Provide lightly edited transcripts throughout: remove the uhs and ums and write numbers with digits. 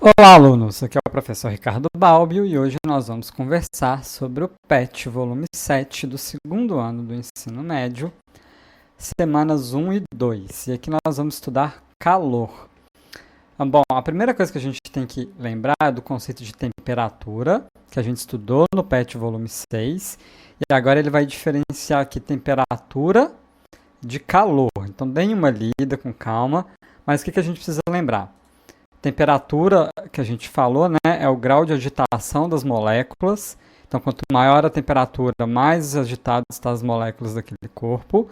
Olá, alunos! Aqui é o professor Ricardo Balbio e hoje nós vamos conversar sobre o PET, volume 7 do segundo ano do ensino médio, semanas 1 e 2. E aqui nós vamos estudar calor. Bom, a primeira coisa que a gente tem que lembrar é do conceito de temperatura, que a gente estudou no PET, volume 6. E agora ele vai diferenciar aqui temperatura de calor. Então, deem uma lida com calma. Mas o que a gente precisa lembrar? Temperatura que a gente falou, né, é o grau de agitação das moléculas. Então, quanto maior a temperatura, mais agitadas estão as moléculas daquele corpo.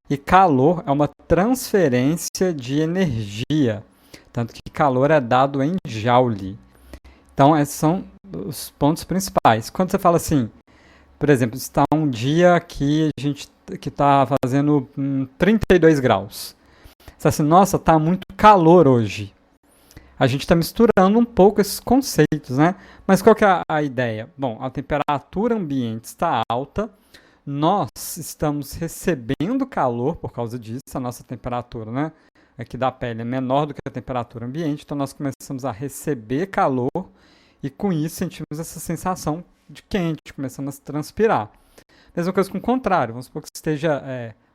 E calor é uma transferência de energia, tanto que calor é dado em Joule. Então, esses são os pontos principais. Quando você fala assim, por exemplo, está um dia que a gente que está fazendo 32 graus. Você fala assim, nossa, está muito calor hoje. A gente está misturando um pouco esses conceitos, né? Mas qual que é a ideia? Bom, a temperatura ambiente está alta, nós estamos recebendo calor por causa disso, a nossa temperatura, né, aqui da pele é menor do que a temperatura ambiente, então nós começamos a receber calor e com isso sentimos essa sensação de quente, começamos a transpirar. Mesma coisa com o contrário, vamos supor que esteja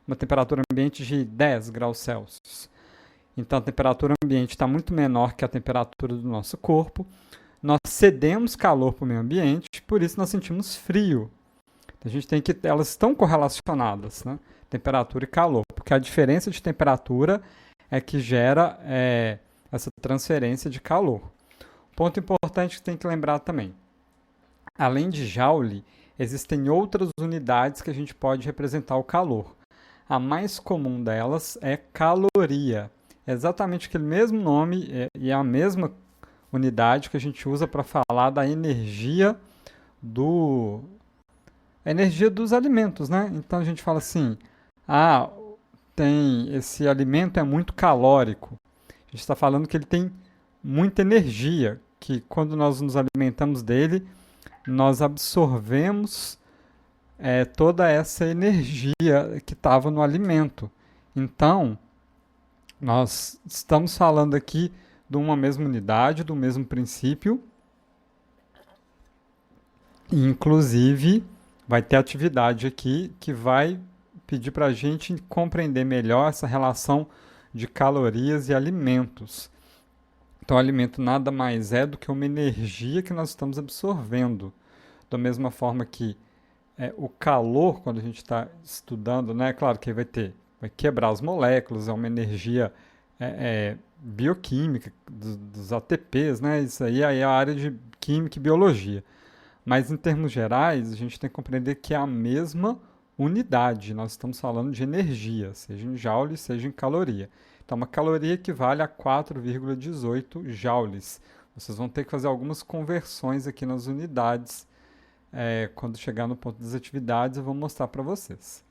uma temperatura ambiente de 10 graus Celsius. Então a temperatura ambiente está muito menor que a temperatura do nosso corpo. Nós cedemos calor para o meio ambiente, por isso nós sentimos frio. A gente tem que elas estão correlacionadas, né? Temperatura e calor, porque a diferença de temperatura é que gera essa transferência de calor. Ponto importante que tem que lembrar também. Além de Joule, existem outras unidades que a gente pode representar o calor. A mais comum delas é caloria. É exatamente aquele mesmo nome e é a mesma unidade que a gente usa para falar da energia a energia dos alimentos, né? Então a gente fala assim, esse alimento é muito calórico. A gente está falando que ele tem muita energia, que quando nós nos alimentamos dele, nós absorvemos toda essa energia que estava no alimento. Então, nós estamos falando aqui de uma mesma unidade, do mesmo princípio. E, inclusive, vai ter atividade aqui que vai pedir para a gente compreender melhor essa relação de calorias e alimentos. Então, o alimento nada mais é do que uma energia que nós estamos absorvendo. Da mesma forma que o calor, quando a gente está estudando, né, claro que vai quebrar as moléculas, é uma energia bioquímica dos ATPs, né? Isso aí é a área de química e biologia. Mas em termos gerais, a gente tem que compreender que é a mesma unidade. Nós estamos falando de energia, seja em joule, seja em caloria. Então, uma caloria equivale a 4,18 joules. Vocês vão ter que fazer algumas conversões aqui nas unidades. Quando chegar no ponto das atividades, eu vou mostrar para vocês.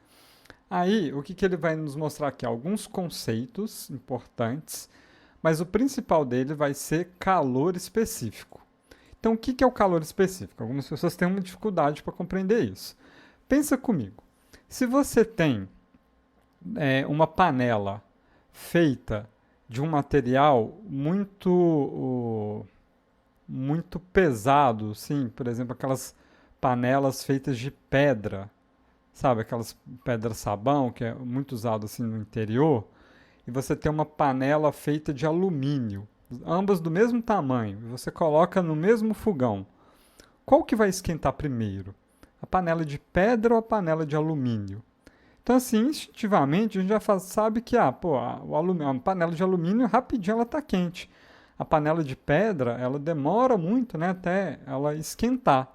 Aí, o que ele vai nos mostrar aqui? Alguns conceitos importantes, mas o principal dele vai ser calor específico. Então, o que é o calor específico? Algumas pessoas têm uma dificuldade para compreender isso. Pensa comigo. Se você tem uma panela feita de um material muito pesado, sim, por exemplo, aquelas panelas feitas de pedra, sabe, aquelas pedras sabão, que é muito usado assim no interior, e você tem uma panela feita de alumínio, ambas do mesmo tamanho, e você coloca no mesmo fogão. Qual que vai esquentar primeiro? A panela de pedra ou a panela de alumínio? Então, assim, instintivamente, a gente já sabe que a panela de alumínio, rapidinho ela está quente. A panela de pedra, ela demora muito, né, até ela esquentar.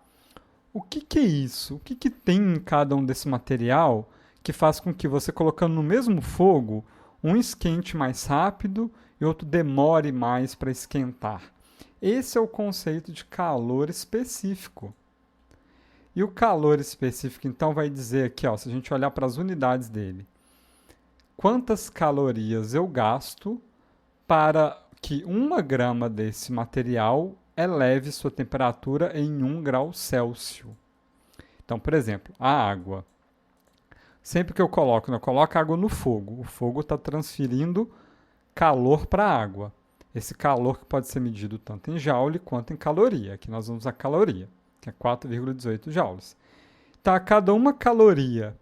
O que é isso? O que tem em cada um desse material que faz com que você colocando no mesmo fogo, um esquente mais rápido e outro demore mais para esquentar? Esse é o conceito de calor específico. E o calor específico, então, vai dizer aqui, ó, se a gente olhar para as unidades dele, quantas calorias eu gasto para que 1 grama desse material eleve sua temperatura em 1 grau Celsius. Então, por exemplo, a água. Sempre que eu coloco água no fogo, o fogo está transferindo calor para a água. esse calor que pode ser medido tanto em joule quanto em caloria. Aqui nós vamos a caloria, que é 4,18 joules. Então, a cada uma caloria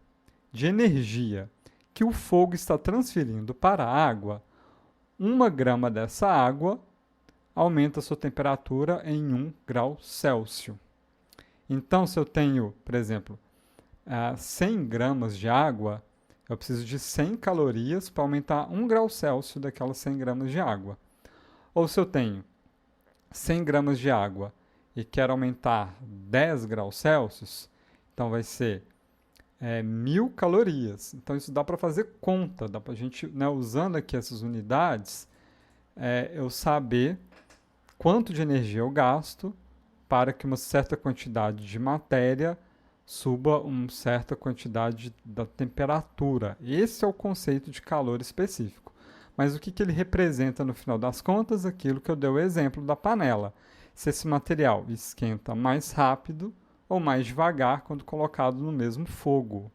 de energia que o fogo está transferindo para a água, 1 grama dessa água aumenta a sua temperatura em 1 grau Celsius. Então, se eu tenho, por exemplo, 100 gramas de água, eu preciso de 100 calorias para aumentar 1 grau Celsius daquelas 100 gramas de água. Ou se eu tenho 100 gramas de água e quero aumentar 10 graus Celsius, então vai ser 1.000 calorias. Então isso dá para fazer conta, dá para a gente, né, usando aqui essas unidades, eu saber quanto de energia eu gasto para que uma certa quantidade de matéria suba uma certa quantidade da temperatura. Esse é o conceito de calor específico. Mas o que, que ele representa no final das contas? Aquilo que eu dei o exemplo da panela. Se esse material esquenta mais rápido ou mais devagar quando colocado no mesmo fogo.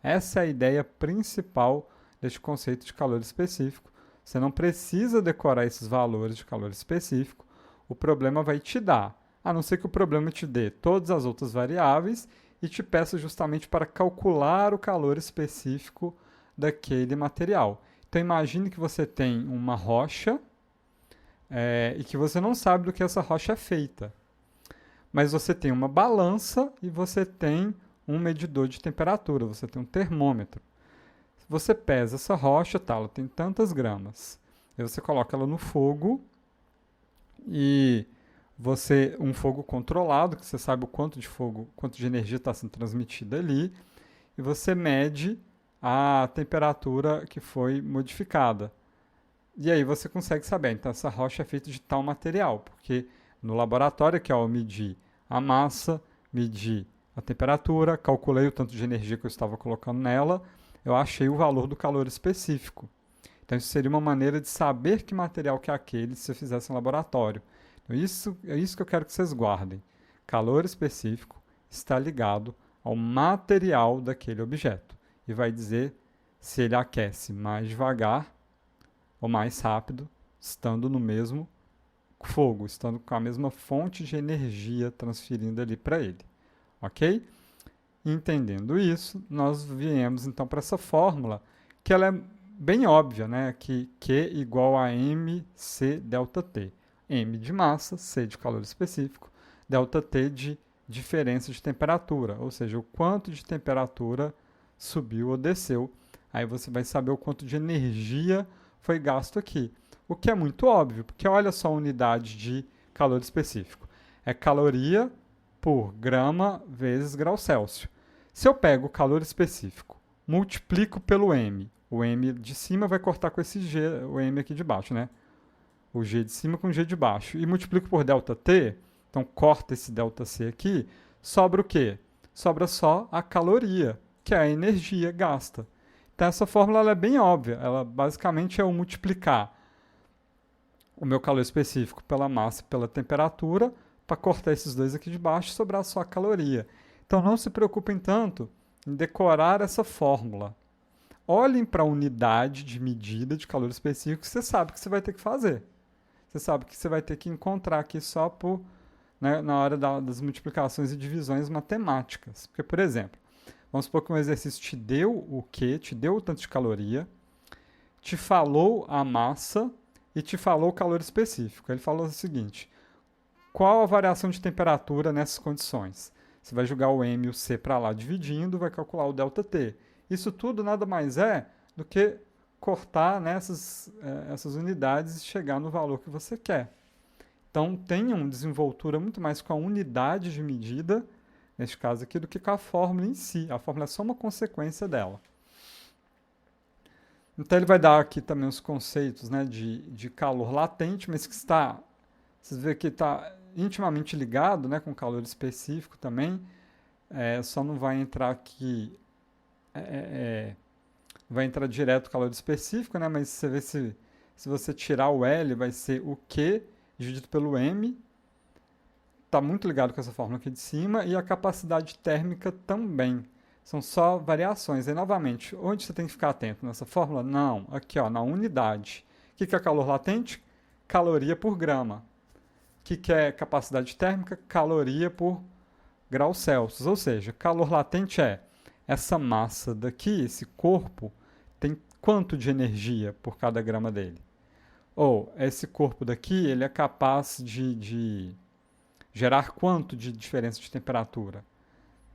Essa é a ideia principal deste conceito de calor específico. Você não precisa decorar esses valores de calor específico. O problema vai te dar, a não ser que o problema te dê todas as outras variáveis e te peça justamente para calcular o calor específico daquele material. Então imagine que você tem uma rocha e que você não sabe do que essa rocha é feita. Mas você tem uma balança e você tem um medidor de temperatura, você tem um termômetro. Você pesa essa rocha, tá, ela tem tantas gramas. Aí você coloca ela no fogo e um fogo controlado, que você sabe o quanto de fogo, quanto de energia está sendo transmitida ali, e você mede a temperatura que foi modificada. E aí você consegue saber, então essa rocha é feita de tal material, porque no laboratório que eu medi a massa, medi a temperatura, calculei o tanto de energia que eu estava colocando nela, eu achei o valor do calor específico. Então isso seria uma maneira de saber que material que é aquele se eu fizesse um laboratório. Então, isso é isso que eu quero que vocês guardem. Calor específico está ligado ao material daquele objeto e vai dizer se ele aquece mais devagar ou mais rápido, estando no mesmo fogo, estando com a mesma fonte de energia transferindo ali para ele. Ok? Entendendo isso, nós viemos então para essa fórmula, que ela é bem óbvia, né? Que Q igual a mc delta T. M de massa, C de calor específico, delta T de diferença de temperatura, ou seja, o quanto de temperatura subiu ou desceu. Aí você vai saber o quanto de energia foi gasto aqui. O que é muito óbvio, porque olha só a unidade de calor específico. É caloria por grama vezes grau Celsius. Se eu pego o calor específico, multiplico pelo M, o M de cima vai cortar com esse G, o M aqui de baixo, né? O G de cima com o G de baixo, e multiplico por ΔT, então corta esse ΔC aqui, sobra o quê? Sobra só a caloria, que é a energia gasta. Então essa fórmula ela é bem óbvia, ela basicamente é o multiplicar o meu calor específico pela massa e pela temperatura, para cortar esses dois aqui de baixo e sobrar só a caloria. Então não se preocupem tanto em decorar essa fórmula. Olhem para a unidade de medida de calor específico que você sabe que você vai ter que fazer. Você sabe que você vai ter que encontrar aqui só por, né, na hora das multiplicações e divisões matemáticas. Porque, por exemplo, vamos supor que um exercício te deu o quê? Te deu o tanto de caloria, te falou a massa e te falou o calor específico. Ele falou o seguinte, qual a variação de temperatura nessas condições? Você vai jogar o M e o C para lá dividindo, vai calcular o ΔT. Isso tudo nada mais é do que cortar nessas essas unidades e chegar no valor que você quer. Então, tenham desenvoltura muito mais com a unidade de medida, neste caso aqui, do que com a fórmula em si. A fórmula é só uma consequência dela. Então, ele vai dar aqui também os conceitos, né, de calor latente, mas que está, vocês veem que está intimamente ligado, né, com calor específico também. Só não vai entrar aqui... vai entrar direto o calor específico, né? Mas você vê se você tirar o L, vai ser o Q dividido pelo M. Está muito ligado com essa fórmula aqui de cima. E a capacidade térmica também. São só variações. Aí, novamente, onde você tem que ficar atento nessa fórmula? Não, aqui ó, na unidade. O que é calor latente? caloria por grama. O que é capacidade térmica? Caloria por graus Celsius. Ou seja, calor latente é essa massa daqui, esse corpo, tem quanto de energia por cada grama dele? Ou esse corpo daqui, ele é capaz de gerar quanto de diferença de temperatura?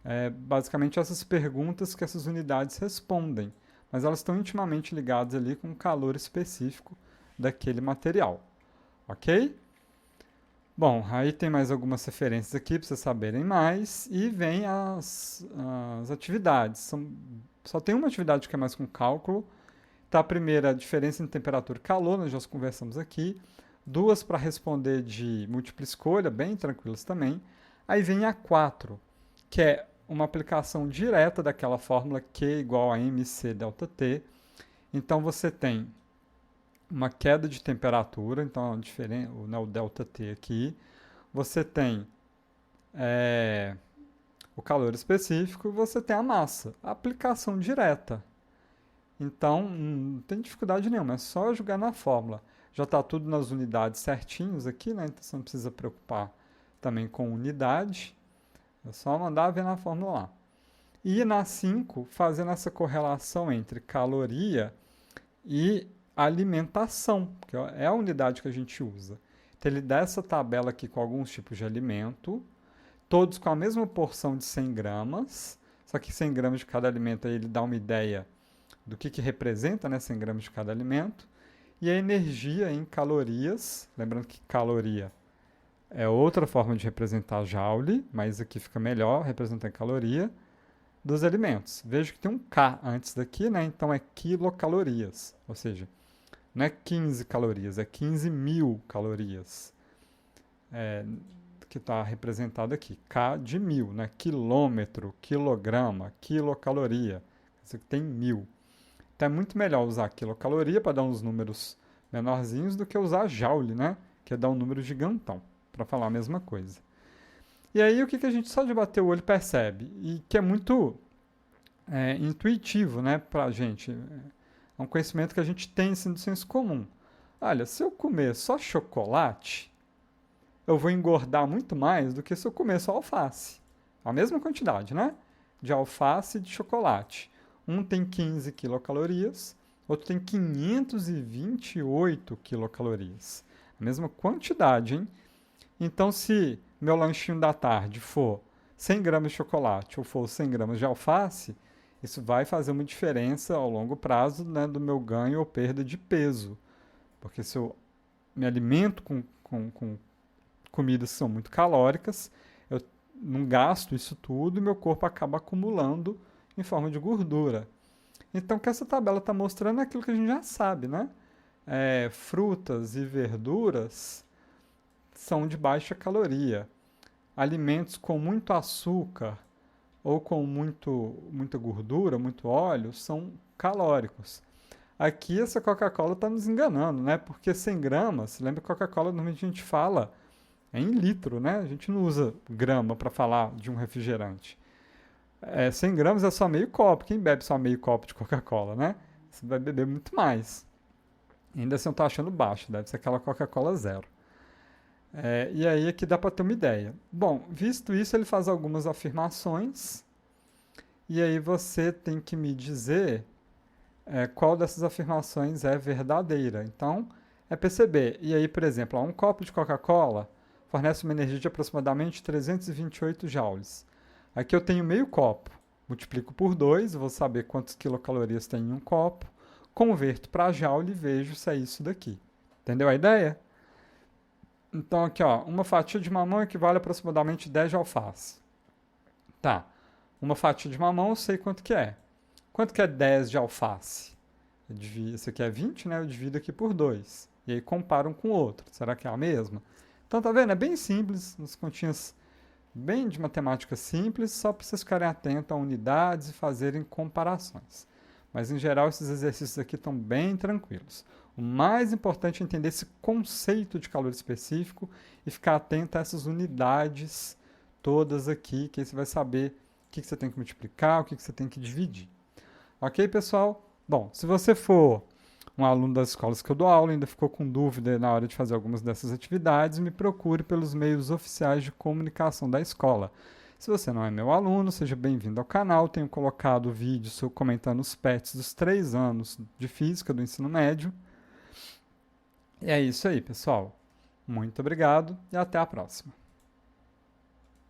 É basicamente essas perguntas que essas unidades respondem, mas elas estão intimamente ligadas ali com o calor específico daquele material, ok? Bom, aí tem mais algumas referências aqui para vocês saberem mais, e vem as atividades. Só tem uma atividade que é mais com cálculo. Tá, a primeira, a diferença entre temperatura e calor, nós já conversamos aqui. Duas para responder de múltipla escolha, bem tranquilas também. Aí vem a 4, que é uma aplicação direta daquela fórmula Q igual a mc delta T. Então você tem uma queda de temperatura, então o delta T aqui. Você tem o calor específico e você tem a massa. Aplicação direta. Então, não tem dificuldade nenhuma, é só jogar na fórmula. Já está tudo nas unidades certinhos aqui, né? Então você não precisa preocupar também com unidade. É só mandar ver na fórmula lá. E na 5, fazendo essa correlação entre caloria e alimentação, que é a unidade que a gente usa. Então ele dá essa tabela aqui com alguns tipos de alimento, todos com a mesma porção de 100 gramas, só que 100 gramas de cada alimento aí ele dá uma ideia do que representa, né, 100 gramas de cada alimento, e a energia em calorias, lembrando que caloria é outra forma de representar joule, mas aqui fica melhor representar em caloria, dos alimentos. Veja que tem um K antes daqui, né, então é quilocalorias, ou seja, não é 15 calorias, é 15.000 calorias. Que está representado aqui, K de 1.000, né? Quilômetro, quilograma, quilocaloria. Isso aqui tem 1.000. Então é muito melhor usar quilocaloria para dar uns números menorzinhos do que usar joule, né? Que é dar um número gigantão, para falar a mesma coisa. E aí o que a gente só de bater o olho percebe? E que é muito intuitivo, né, para a gente. É um conhecimento que a gente tem assim, do senso comum. Olha, se eu comer só chocolate, eu vou engordar muito mais do que se eu comer só alface. A mesma quantidade, né? De alface e de chocolate. Um tem 15 quilocalorias, outro tem 528 quilocalorias. A mesma quantidade, hein? Então, se meu lanchinho da tarde for 100 gramas de chocolate ou for 100 gramas de alface, isso vai fazer uma diferença ao longo prazo, né, do meu ganho ou perda de peso. Porque se eu me alimento com comidas que são muito calóricas, eu não gasto isso tudo e meu corpo acaba acumulando em forma de gordura. Então, o que essa tabela está mostrando é aquilo que a gente já sabe, né? Frutas e verduras são de baixa caloria. Alimentos com muito açúcar ou com muita gordura, muito óleo, são calóricos. Aqui essa Coca-Cola está nos enganando, né? Porque 100 gramas, lembra que Coca-Cola normalmente a gente fala em litro, né? A gente não usa grama para falar de um refrigerante. 100 gramas é só meio copo. Quem bebe só meio copo de Coca-Cola, né? Você vai beber muito mais. Ainda assim eu estou achando baixo, deve ser aquela Coca-Cola zero. E aí aqui dá para ter uma ideia. Bom, visto isso, ele faz algumas afirmações. E aí você tem que me dizer qual dessas afirmações é verdadeira. Então, é perceber. E aí, por exemplo, um copo de Coca-Cola fornece uma energia de aproximadamente 328 joules. Aqui eu tenho meio copo. Multiplico por 2, vou saber quantas quilocalorias tem em um copo. Converto para joule e vejo se é isso daqui. Entendeu a ideia? Então aqui, ó, uma fatia de mamão equivale a aproximadamente 10 de alface. Tá, uma fatia de mamão eu sei quanto que é. Quanto que é 10 de alface? Isso aqui é 20, né? Eu divido aqui por 2. E aí comparo um com o outro. Será que é a mesma? Então tá vendo? É bem simples, nas continhas bem de matemática simples, só para vocês ficarem atentos a unidades e fazerem comparações. Mas, em geral, esses exercícios aqui estão bem tranquilos. O mais importante é entender esse conceito de calor específico e ficar atento a essas unidades todas aqui, que aí você vai saber o que você tem que multiplicar, o que você tem que dividir. Ok, pessoal? Bom, se você for um aluno das escolas que eu dou aula ainda ficou com dúvida na hora de fazer algumas dessas atividades, me procure pelos meios oficiais de comunicação da escola. Se você não é meu aluno, seja bem-vindo ao canal. Tenho colocado vídeos comentando os PETs dos 3 anos de física do ensino médio. E é isso aí, pessoal. Muito obrigado e até a próxima.